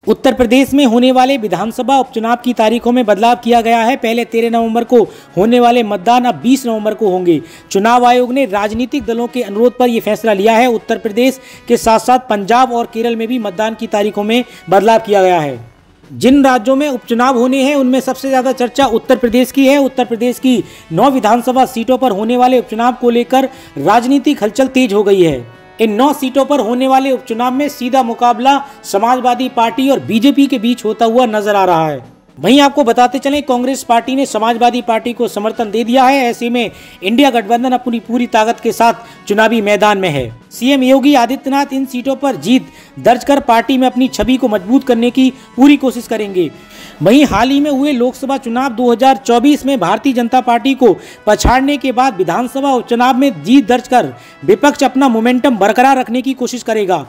उत्तर प्रदेश में होने वाले विधानसभा उपचुनाव की तारीखों में बदलाव किया गया है। पहले 13 नवंबर को होने वाले मतदान अब 20 नवंबर को होंगे। चुनाव आयोग ने राजनीतिक दलों के अनुरोध पर यह फैसला लिया है। उत्तर प्रदेश के साथ साथ पंजाब और केरल में भी मतदान की तारीखों में बदलाव किया गया है। जिन राज्यों में उपचुनाव होने हैं उनमें सबसे ज्यादा चर्चा उत्तर प्रदेश की है। उत्तर प्रदेश की 9 विधानसभा सीटों पर होने वाले उपचुनाव को लेकर राजनीतिक हलचल तेज हो गई है। इन 9 सीटों पर होने वाले उपचुनाव में सीधा मुकाबला समाजवादी पार्टी और बीजेपी के बीच होता हुआ नजर आ रहा है। वहीं आपको बताते चलें, कांग्रेस पार्टी ने समाजवादी पार्टी को समर्थन दे दिया है। ऐसे में इंडिया गठबंधन अपनी पूरी ताकत के साथ चुनावी मैदान में है। सीएम योगी आदित्यनाथ इन सीटों पर जीत दर्ज कर पार्टी में अपनी छवि को मजबूत करने की पूरी कोशिश करेंगे। वहीं हाल ही में हुए लोकसभा चुनाव 2024 में भारतीय जनता पार्टी को पछाड़ने के बाद विधानसभा उपचुनाव में जीत दर्ज कर विपक्ष अपना मोमेंटम बरकरार रखने की कोशिश करेगा।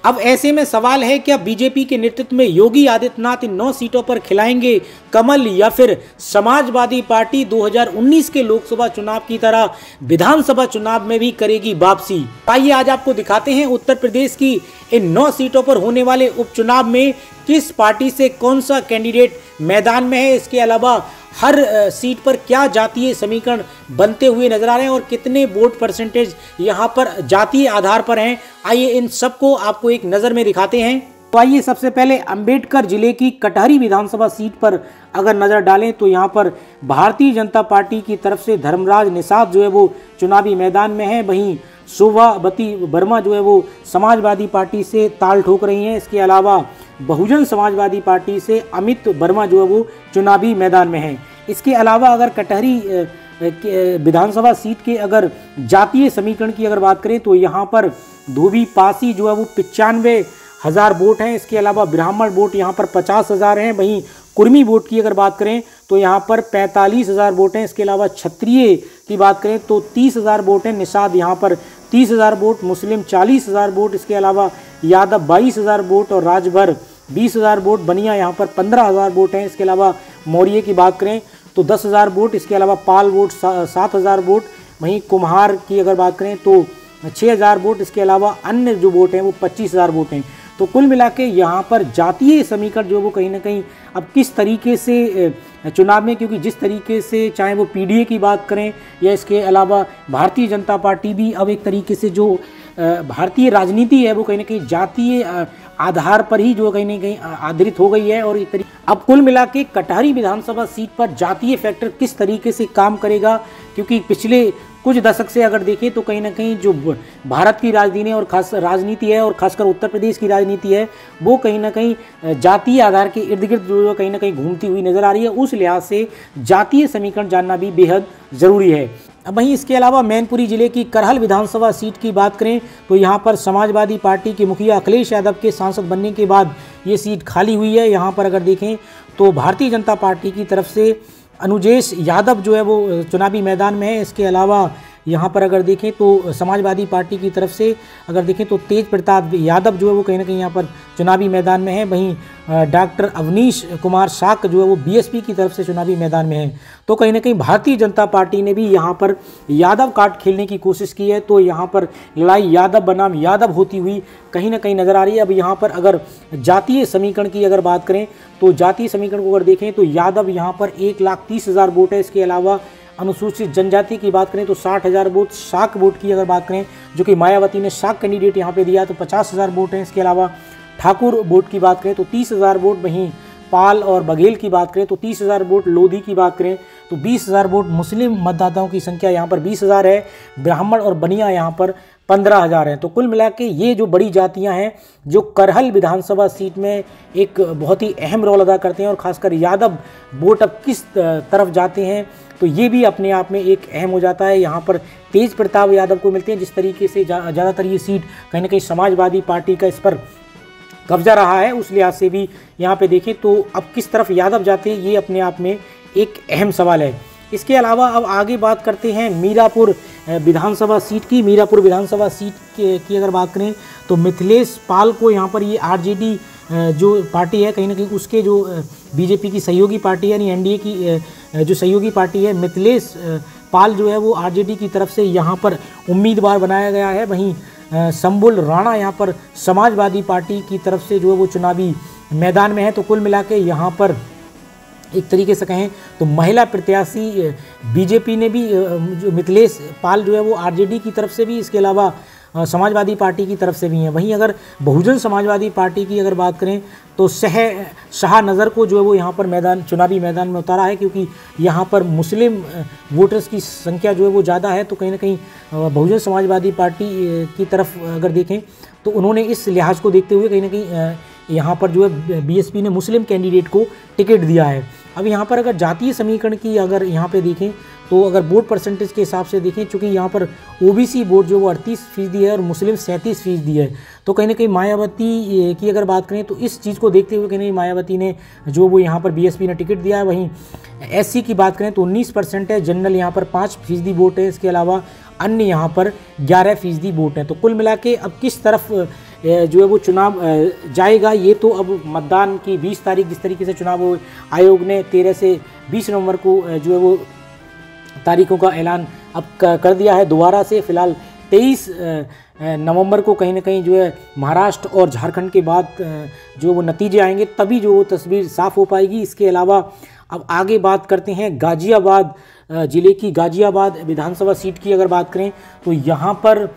अब ऐसे में सवाल है, क्या बीजेपी के नेतृत्व में योगी आदित्यनाथ इन 9 सीटों पर खिलाएंगे कमल, या फिर समाजवादी पार्टी 2019 के लोकसभा चुनाव की तरह विधानसभा चुनाव में भी करेगी वापसी? आइए आज आपको दिखाते हैं उत्तर प्रदेश की इन 9 सीटों पर होने वाले उपचुनाव में किस पार्टी से कौन सा कैंडिडेट मैदान में है। इसके अलावा हर सीट पर क्या जातीय समीकरण बनते हुए नजर आ रहे हैं और कितने वोट परसेंटेज यहां पर जातीय आधार पर हैं। आइए इन सबको आपको एक नज़र में दिखाते हैं। तो आइए सबसे पहले अंबेडकर जिले की कटहरी विधानसभा सीट पर अगर नज़र डालें तो यहां पर भारतीय जनता पार्टी की तरफ से धर्मराज निषाद जो है वो चुनावी मैदान में है। वहीं शोभावती वर्मा जो है वो समाजवादी पार्टी से ताल ठोक रही हैं। इसके अलावा बहुजन समाजवादी पार्टी से अमित वर्मा जो है वो चुनावी मैदान में है। इसके अलावा अगर कटहरी विधानसभा सीट के अगर जातीय समीकरण की अगर बात करें तो यहाँ पर धोबी पासी जो है वो 95,000 वोट हैं। इसके अलावा ब्राह्मण वोट यहाँ पर 50,000 हैं। वहीं कुर्मी वोट की अगर बात करें तो यहाँ पर 45,000 वोट हैं। इसके अलावा क्षत्रिय की बात करें तो 30,000 वोट हैं। निषाद यहाँ पर 30,000 वोट, मुस्लिम 40,000 वोट, इसके अलावा यादव 22,000 वोट और राजभर 20,000 वोट, बनिया यहाँ पर 15,000 वोट हैं। इसके अलावा मौर्य की बात करें तो 10,000 वोट, इसके अलावा पाल वोट 7,000 वोट, वहीं कुम्हार की अगर बात करें तो 6,000 वोट, इसके अलावा अन्य जो वोट हैं वो 25,000 वोट हैं। तो कुल मिला के यहाँ पर जातीय समीकरण जो वो कहीं ना कहीं अब किस तरीके से चुनाव में, क्योंकि जिस तरीके से चाहे वो पीडीए की बात करें या इसके अलावा भारतीय जनता पार्टी भी अब एक तरीके से जो भारतीय राजनीति है वो कहीं ना कहीं जातीय आधार पर ही जो कहीं ना कहीं आधारित हो गई है। और एक तरीके अब कुल मिला के कटहरी विधानसभा सीट पर जातीय फैक्टर किस तरीके से काम करेगा, क्योंकि पिछले कुछ दशक से अगर देखें तो कहीं ना कहीं जो भारत की राजनीति और खास राजनीति है और खासकर उत्तर प्रदेश की राजनीति है वो कहीं ना कहीं जातीय आधार के इर्द गिर्द जो कहीं ना कहीं घूमती हुई नजर आ रही है। उस लिहाज से जातीय समीकरण जानना भी बेहद ज़रूरी है। अब वहीं इसके अलावा मैनपुरी जिले की करहल विधानसभा सीट की बात करें तो यहाँ पर समाजवादी पार्टी के मुखिया अखिलेश यादव के सांसद बनने के बाद ये सीट खाली हुई है। यहाँ पर अगर देखें तो भारतीय जनता पार्टी की तरफ से अनुजेश यादव जो है वो चुनावी मैदान में है। इसके अलावा यहाँ पर अगर देखें तो समाजवादी पार्टी की तरफ से अगर देखें तो तेज प्रताप यादव जो है वो कहीं ना कहीं यहाँ पर चुनावी मैदान में है। वहीं डॉक्टर अवनीश कुमार शाक जो है वो बीएसपी की तरफ से चुनावी मैदान में है। तो कहीं ना कहीं भारतीय जनता पार्टी ने भी यहाँ पर यादव कार्ड खेलने की कोशिश की है। तो यहाँ पर लड़ाई यादव बनाम यादव होती हुई कहीं ना कहीं नज़र आ रही है। अब यहाँ पर अगर जातीय समीकरण की अगर बात करें तो जातीय समीकरण को अगर देखें तो यादव यहाँ पर 1,30,000 वोट है। इसके अलावा अनुसूचित जनजाति की बात करें तो 60,000 वोट, शाक वोट की अगर बात करें जो कि मायावती ने शाक कैंडिडेट यहाँ पे दिया तो 50,000 वोट हैं। इसके अलावा ठाकुर वोट की बात करें तो 30,000 वोट, वहीं पाल और बघेल की बात करें तो 30,000 वोट, लोधी की बात करें तो 20,000 वोट, मुस्लिम मतदाताओं की संख्या यहाँ पर 20,000 है, ब्राह्मण और बनिया यहाँ पर 15,000 हैं। तो कुल मिला के ये जो बड़ी जातियां हैं जो करहल विधानसभा सीट में एक बहुत ही अहम रोल अदा करते हैं और खासकर यादव वोट अब किस तरफ जाते हैं तो ये भी अपने आप में एक अहम हो जाता है। यहाँ पर तेज प्रताप यादव को मिलते हैं। जिस तरीके से ज़्यादातर ये सीट कहीं ना कहीं समाजवादी पार्टी का इस पर कब्जा रहा है, उस लिहाज से भी यहाँ पे देखें तो अब किस तरफ यादव जाते हैं ये अपने आप में एक अहम सवाल है। इसके अलावा अब आगे बात करते हैं मीरापुर विधानसभा सीट की। मीरापुर विधानसभा सीट की अगर बात करें तो मिथिलेश पाल को यहाँ पर ये आरजेडी जो पार्टी है कहीं ना कहीं उसके जो बीजेपी की सहयोगी पार्टी है यानी एनडीए की जो सहयोगी पार्टी है मिथिलेश पाल जो है वो आरजेडी की तरफ से यहाँ पर उम्मीदवार बनाया गया है। वहीं संबुल राणा यहाँ पर समाजवादी पार्टी की तरफ से जो है वो चुनावी मैदान में है। तो कुल मिला के यहाँ पर एक तरीके से कहें तो महिला प्रत्याशी बीजेपी ने भी जो मिथिलेश पाल जो है वो आरजेडी की तरफ से भी, इसके अलावा समाजवादी पार्टी की तरफ से भी हैं। वहीं अगर बहुजन समाजवादी पार्टी की अगर बात करें तो शाह नज़र को जो है वो यहाँ पर चुनावी मैदान में उतारा है, क्योंकि यहाँ पर मुस्लिम वोटर्स की संख्या जो है वो ज़्यादा है। तो कहीं ना कहीं बहुजन समाजवादी पार्टी की तरफ अगर देखें तो उन्होंने इस लिहाज को देखते हुए कहीं ना कहीं यहाँ पर जो है बीएसपी ने मुस्लिम कैंडिडेट को टिकट दिया है। अब यहाँ पर अगर जातीय समीकरण की अगर यहाँ पे देखें तो अगर वोट परसेंटेज के हिसाब से देखें, चूँकि यहाँ पर ओबीसी वोट जो वो 38% है और मुस्लिम 37% है, तो कहीं ना कहीं मायावती की अगर बात करें तो इस चीज़ को देखते हुए कहीं ना कहीं मायावती ने जो वो यहाँ पर बीएसपी ने टिकट दिया है। वहीं एससी की बात करें तो 19% है, जनरल यहाँ पर 5% वोट है, इसके अलावा अन्य यहाँ पर 11% वोट हैं। तो कुल मिला के अब किस तरफ जो है वो चुनाव जाएगा, ये तो अब मतदान की 20 तारीख, जिस तरीके से चुनाव आयोग ने 13 से 20 नवंबर को जो है वो तारीखों का ऐलान अब कर दिया है दोबारा से। फिलहाल 23 नवंबर को कहीं ना कहीं जो है महाराष्ट्र और झारखंड के बाद जो वो नतीजे आएंगे, तभी जो वो तस्वीर साफ हो पाएगी। इसके अलावा अब आगे बात करते हैं गाजियाबाद ज़िले की। गाजियाबाद विधानसभा सीट की अगर बात करें तो यहाँ पर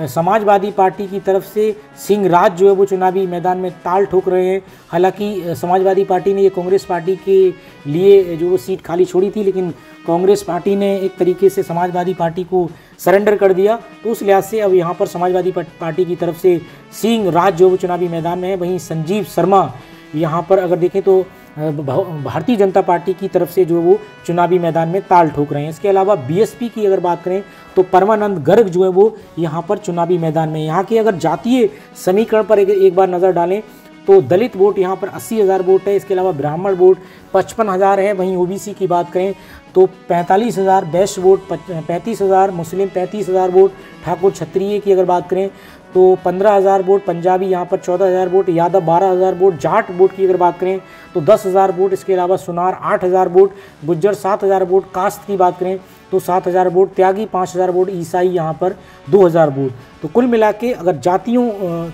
समाजवादी पार्टी की तरफ से सिंह राज जो है वो चुनावी मैदान में ताल ठोक रहे हैं। हालांकि समाजवादी पार्टी ने ये कांग्रेस पार्टी के लिए जो वो सीट खाली छोड़ी थी, लेकिन कांग्रेस पार्टी ने एक तरीके से समाजवादी पार्टी को सरेंडर कर दिया, तो उस लिहाज से अब यहाँ पर समाजवादी पार्टी की तरफ से सिंह राज जो वो चुनावी मैदान में है। वहीं संजीव शर्मा यहाँ पर अगर देखें तो भारतीय जनता पार्टी की तरफ से जो है वो चुनावी मैदान में ताल ठोक रहे हैं। इसके अलावा बीएसपी की अगर बात करें तो परमानंद गर्ग जो है वो यहाँ पर चुनावी मैदान में। यहाँ के अगर जातीय समीकरण पर एक बार नज़र डालें तो दलित वोट यहाँ पर 80,000 वोट है, इसके अलावा ब्राह्मण वोट 55,000 है। वहीं ओबीसी की बात करें तो 45,000, वैश्य वोट 35,000, मुस्लिम 35,000 वोट, ठाकुर क्षत्रिय की अगर बात करें तो 15,000 वोट, पंजाबी यहाँ पर 14,000 vote, Yadav 12,000 vote, Jat vote की अगर बात करें तो 10,000 वोट, इसके अलावा सुनार 8,000 वोट, गुज्जर 7,000 वोट, कास्ट की बात करें तो 7,000 वोट, त्यागी 5,000 वोट, ईसाई यहाँ पर 2,000 वोट। तो कुल मिला के अगर जातियों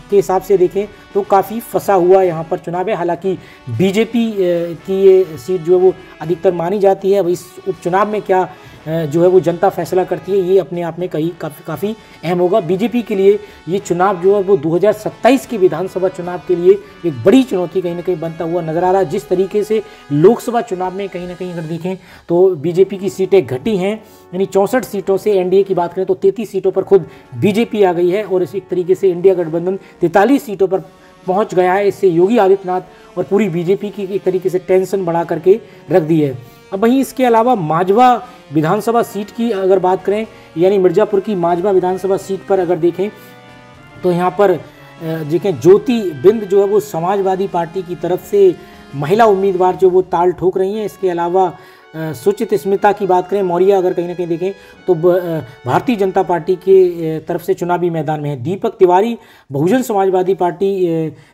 के हिसाब से देखें तो काफ़ी फंसा हुआ यहाँ पर चुनाव है। हालांकि बीजेपी की ये सीट जो है वो अधिकतर मानी जाती है। अब इस उपचुनाव में क्या जो है वो जनता फैसला करती है, ये अपने आप में काफ़ी अहम होगा। बीजेपी के लिए ये चुनाव जो है वो 2027 के विधानसभा चुनाव के लिए एक बड़ी चुनौती कहीं ना कहीं बनता हुआ नजर आ रहा है। जिस तरीके से लोकसभा चुनाव में कहीं ना कहीं अगर देखें तो बीजेपी की सीटें घटी हैं, यानी 64 सीटों से एनडीए की बात करें तो 33 सीटों पर खुद बीजेपी आ गई है और इस एक तरीके से इंडिया गठबंधन 43 सीटों पर पहुँच गया है। इससे योगी आदित्यनाथ और पूरी बीजेपी की एक तरीके से टेंशन बढ़ा करके रख दी है। अब वहीं इसके अलावा माजवा विधानसभा सीट की अगर बात करें, यानी मिर्ज़ापुर की माजवा विधानसभा सीट पर अगर देखें तो यहाँ पर देखें ज्योति बिंद जो है वो समाजवादी पार्टी की तरफ से महिला उम्मीदवार जो वो ताल ठोक रही हैं। इसके अलावा सुचित स्मिता की बात करें, मौर्या अगर कहीं ना कहीं देखें तो भारतीय जनता पार्टी के तरफ से चुनावी मैदान में है। दीपक तिवारी बहुजन समाजवादी पार्टी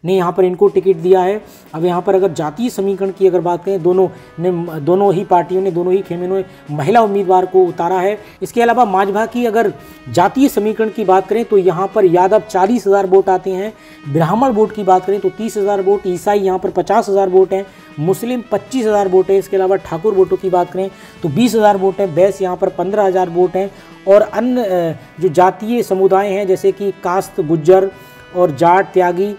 ने यहाँ पर इनको टिकट दिया है। अब यहाँ पर अगर जातीय समीकरण की अगर बात करें, दोनों ही पार्टियों ने, दोनों ही खेमे ने महिला उम्मीदवार को उतारा है। इसके अलावा माजभा की अगर जातीय समीकरण की बात करें तो यहाँ पर यादव 40,000 वोट आते हैं, ब्राह्मण वोट की बात करें तो 30,000 वोट, ईसाई यहाँ पर 50,000 वोट हैं, मुस्लिम 25,000 वोट है। इसके अलावा ठाकुर वोटों की बात करें तो 20,000 वोट हैं, वैश्य यहाँ पर 15,000 वोट हैं और अन्य जो जातीय समुदाय हैं जैसे कि कास्त, गुज्जर और जाट, त्यागी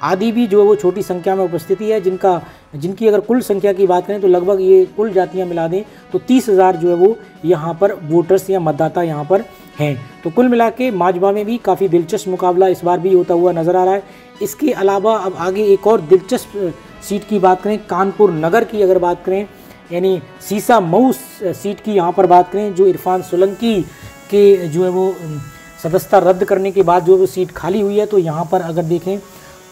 आदि भी जो है वो छोटी संख्या में उपस्थिति है, जिनकी अगर कुल संख्या की बात करें तो लगभग ये कुल जातियाँ मिला दें तो 30,000 जो है वो यहाँ पर वोटर्स या मतदाता यहाँ पर हैं। तो कुल मिला के माजवा में भी काफ़ी दिलचस्प मुकाबला इस बार भी होता हुआ नज़र आ रहा है। इसके अलावा अब आगे एक और दिलचस्प सीट की बात करें, कानपुर नगर की अगर बात करें, यानी सीसा मऊ सीट की यहाँ पर बात करें, जो इरफान सोलंकी के जो है वो सदस्यता रद्द करने के बाद जो वो सीट खाली हुई है, तो यहाँ पर अगर देखें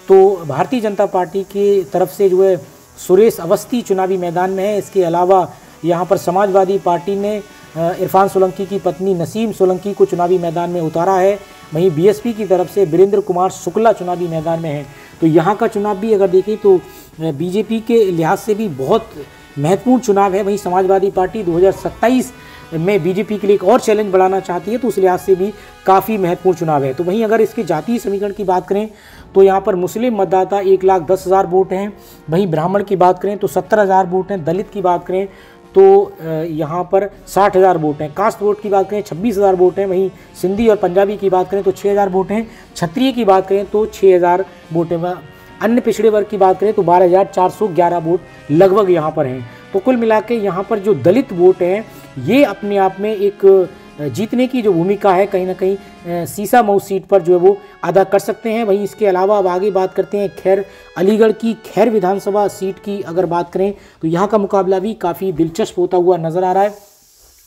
तो भारतीय जनता पार्टी की तरफ से जो है सुरेश अवस्थी चुनावी मैदान में है। इसके अलावा यहाँ पर समाजवादी पार्टी ने इरफान सोलंकी की पत्नी नसीम सोलंकी को चुनावी मैदान में उतारा है। वहीं बीएसपी की तरफ से वीरेंद्र कुमार शुक्ला चुनावी मैदान में है। तो यहाँ का चुनाव भी अगर देखें तो बीजेपी के लिहाज से भी बहुत महत्वपूर्ण चुनाव है। वहीं समाजवादी पार्टी 2027 में बीजेपी के लिए एक और चैलेंज बढ़ाना चाहती है, तो उस लिहाज से भी काफ़ी महत्वपूर्ण चुनाव है। तो वहीं अगर इसके जातीय समीकरण की बात करें तो यहाँ पर मुस्लिम मतदाता 1,10,000 वोट हैं, वहीं ब्राह्मण की बात करें तो 70,000 वोट हैं, दलित की बात करें तो यहाँ पर 60,000 वोट हैं, कास्ट वोट की बात करें 26,000 वोट हैं, वहीं सिंधी और पंजाबी की बात करें तो 6,000 वोट हैं, क्षत्रिय की बात करें तो 6,000 वोट हैं, अन्य पिछड़े वर्ग की बात करें तो 12,411 वोट लगभग यहाँ पर हैं। तो कुल मिला के यहाँ पर जो दलित वोट हैं ये अपने आप में एक जीतने की जो भूमिका है कहीं ना कहीं सीसा मऊ सीट पर जो है वो अदा कर सकते हैं। वहीं इसके अलावा अब आगे बात करते हैं खैर अलीगढ़ की खैर विधानसभा सीट की अगर बात करें तो यहाँ का मुकाबला भी काफ़ी दिलचस्प होता हुआ नज़र आ रहा है।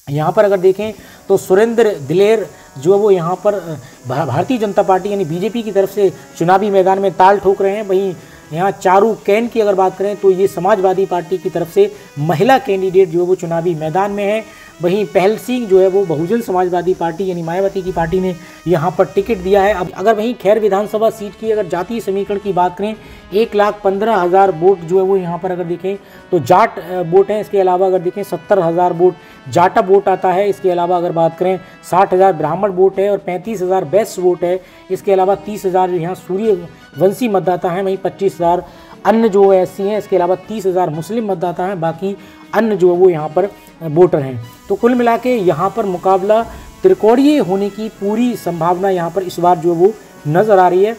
यहाँ पर अगर देखें तो सुरेंद्र दिलेर जो वो यहाँ पर भारतीय जनता पार्टी यानी बीजेपी की तरफ से चुनावी मैदान में ताल ठोक रहे हैं। वहीं यहाँ चारू कैन की अगर बात करें तो ये समाजवादी पार्टी की तरफ से महिला कैंडिडेट जो है वो चुनावी मैदान में है। वहीं पहल सिंह जो है वो बहुजन समाजवादी पार्टी यानी मायावती की पार्टी ने यहाँ पर टिकट दिया है। अब अगर वहीं खैर विधानसभा सीट की अगर जातीय समीकरण की बात करें 1,15,000 वोट जो है वो यहाँ पर अगर देखें तो जाट वोट हैं। इसके अलावा अगर देखें 70,000 वोट जाटा वोट आता है। इसके अलावा अगर बात करें 60,000 ब्राह्मण वोट है और 35,000 बैश्य वोट है। इसके अलावा 30,000 यहाँ सूर्यवंशी मतदाता हैं, वहीं 25,000 अन्य जो एससी हैं। इसके अलावा 30,000 मुस्लिम मतदाता हैं, बाकी अन्य जो है वो यहाँ पर वोटर हैं। तो कुल मिला के यहाँ पर मुकाबला त्रिकोणीय होने की पूरी संभावना यहाँ पर इस बार जो है वो नज़र आ रही है।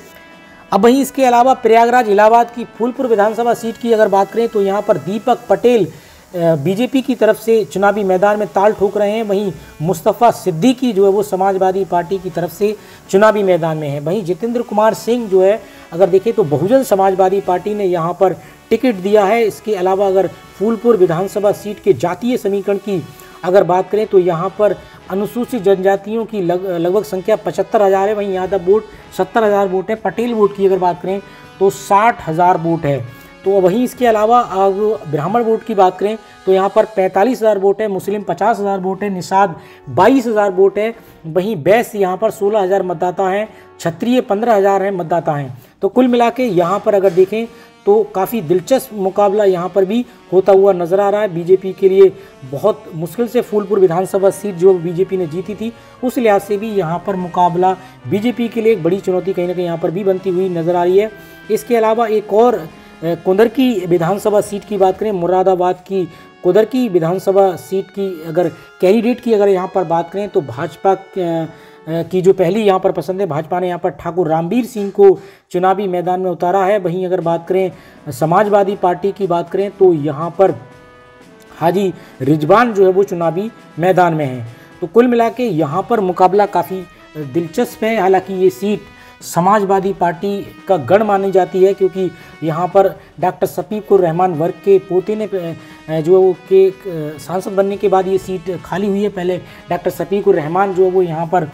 अब वहीं इसके अलावा प्रयागराज इलाहाबाद की फूलपुर विधानसभा सीट की अगर बात करें तो यहाँ पर दीपक पटेल बीजेपी की तरफ से चुनावी मैदान में ताल ठोक रहे हैं। वहीं मुस्तफ़ा सिद्दीकी जो है वो समाजवादी पार्टी की तरफ से चुनावी मैदान में है। वहीं जितेंद्र कुमार सिंह जो है अगर देखें तो बहुजन समाजवादी पार्टी ने यहाँ पर टिकट दिया है। इसके अलावा अगर फूलपुर विधानसभा सीट के जातीय समीकरण की अगर बात करें तो यहाँ पर अनुसूचित जनजातियों की लगभग संख्या 75,000 है। वहीं यादव वोट 70,000 वोट है। पटेल वोट की अगर बात करें तो 60,000 वोट है। तो वहीं इसके अलावा ब्राह्मण वोट की बात करें तो यहाँ पर 45,000 वोट है, मुस्लिम 50,000 वोट है, निषाद 22,000 वोट है। वहीं बैश्य यहाँ पर 16,000 मतदाता हैं, क्षत्रिय 15,000 हैं मतदाता हैं। तो कुल मिला के यहाँ पर अगर देखें तो काफ़ी दिलचस्प मुकाबला यहाँ पर भी होता हुआ नज़र आ रहा है। बीजेपी के लिए बहुत मुश्किल से फूलपुर विधानसभा सीट जो बीजेपी ने जीती थी, उस लिहाज से भी यहाँ पर मुकाबला बीजेपी के लिए एक बड़ी चुनौती कहीं ना कहीं यहाँ पर भी बनती हुई नज़र आ रही है। इसके अलावा एक और कुंदरकी विधानसभा सीट की बात करें, मुरादाबाद की कुंदरकी विधानसभा सीट की अगर कैंडिडेट की अगर यहाँ पर बात करें तो भाजपा की जो पहली यहाँ पर पसंद है, भाजपा ने यहाँ पर ठाकुर रामवीर सिंह को चुनावी मैदान में उतारा है। वहीं अगर बात करें समाजवादी पार्टी की बात करें तो यहाँ पर हाजी रिजवान जो है वो चुनावी मैदान में है। तो कुल मिला के यहाँ पर मुकाबला काफ़ी दिलचस्प है। हालांकि ये सीट समाजवादी पार्टी का गढ़ मानी जाती है, क्योंकि यहाँ पर डॉक्टर शफीकुर रहमान वर्क के पोते ने जो के सांसद बनने के बाद ये सीट खाली हुई है। पहले डॉक्टर शफीकुर रहमान जो वो यहाँ पर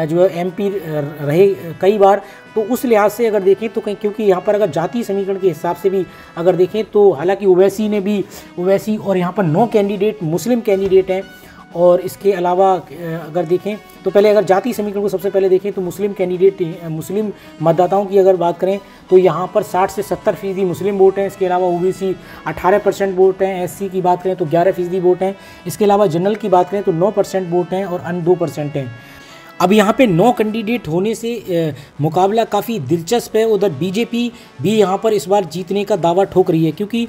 जो है एमपी रहे कई बार। तो उस लिहाज से अगर देखें तो कहीं, क्योंकि यहाँ पर अगर जातीय समीकरण के हिसाब से भी अगर देखें तो हालांकि ओवैसी और यहाँ पर 9 कैंडिडेट मुस्लिम कैंडिडेट हैं। और इसके अलावा अगर देखें तो पहले अगर जातीय समीकरण को सबसे पहले देखें तो मुस्लिम मतदाताओं की अगर बात करें तो यहाँ पर 60 से 70% मुस्लिम वोट हैं। इसके अलावा ओबीसी 18% वोट हैं। एससी की बात करें तो 11% वोट हैं। इसके अलावा जनरल की बात करें तो 9% वोट हैं और अन्य 2% हैं। अब यहाँ पे 9 कैंडिडेट होने से मुकाबला काफ़ी दिलचस्प है। उधर बीजेपी भी यहाँ पर इस बार जीतने का दावा ठोक रही है, क्योंकि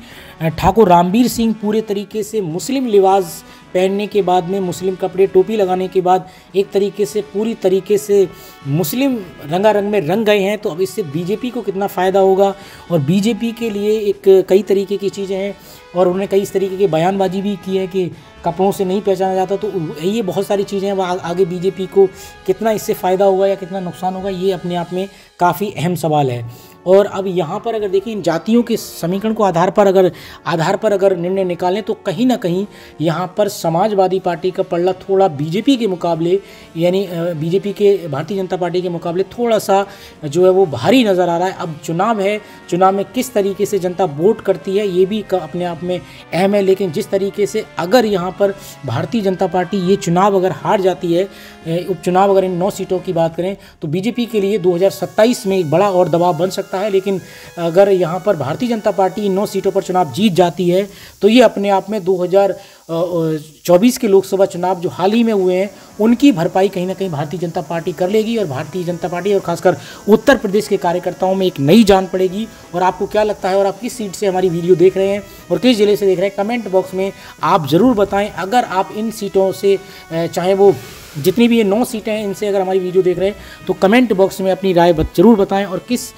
ठाकुर रामवीर सिंह पूरे तरीके से मुस्लिम लिबास पहनने के बाद में, मुस्लिम कपड़े टोपी लगाने के बाद एक तरीके से पूरी तरीके से मुस्लिम रंगारंग में रंग गए हैं। तो अब इससे बीजेपी को कितना फ़ायदा होगा, और बीजेपी के लिए एक कई तरीके की चीज़ें हैं और उन्होंने कई इस तरीके की बयानबाजी भी की है कि कपड़ों से नहीं पहचाना जाता। तो ये बहुत सारी चीज़ें हैं, आगे बीजेपी को कितना इससे फ़ायदा होगा या कितना नुकसान होगा, ये अपने आप में काफ़ी अहम सवाल है। और अब यहाँ पर अगर देखें इन जातियों के समीकरण को आधार पर अगर निर्णय निकालें तो कहीं ना कहीं यहाँ पर समाजवादी पार्टी का पलड़ा थोड़ा बीजेपी के मुकाबले, यानी बीजेपी के भारतीय जनता पार्टी के मुकाबले थोड़ा सा जो है वो भारी नज़र आ रहा है। अब चुनाव है, चुनाव में किस तरीके से जनता वोट करती है ये भी अपने आप में अहम है। लेकिन जिस तरीके से अगर यहाँ पर भारतीय जनता पार्टी ये चुनाव अगर हार जाती है, उपचुनाव अगर इन 9 सीटों की बात करें तो बीजेपी के लिए 2027 में एक बड़ा और दबाव बन सकता है। लेकिन अगर यहाँ पर भारतीय जनता पार्टी इन 9 सीटों पर चुनाव जीत जाती है तो ये अपने आप में 24 के लोकसभा चुनाव जो हाल ही में हुए हैं उनकी भरपाई कहीं ना कहीं भारतीय जनता पार्टी कर लेगी और भारतीय जनता पार्टी और खासकर उत्तर प्रदेश के कार्यकर्ताओं में एक नई जान पड़ेगी। और आपको क्या लगता है और आप किस सीट से हमारी वीडियो देख रहे हैं और किस जिले से देख रहे हैं, कमेंट बॉक्स में आप ज़रूर बताएं। अगर आप इन सीटों से चाहे वो जितनी भी ये 9 सीटें हैं इनसे अगर हमारी वीडियो देख रहे हैं तो कमेंट बॉक्स में अपनी राय जरूर बताएं और किस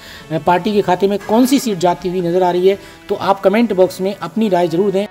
पार्टी के खाते में कौन सी सीट जाती हुई नज़र आ रही है तो आप कमेंट बॉक्स में अपनी राय जरूर दें।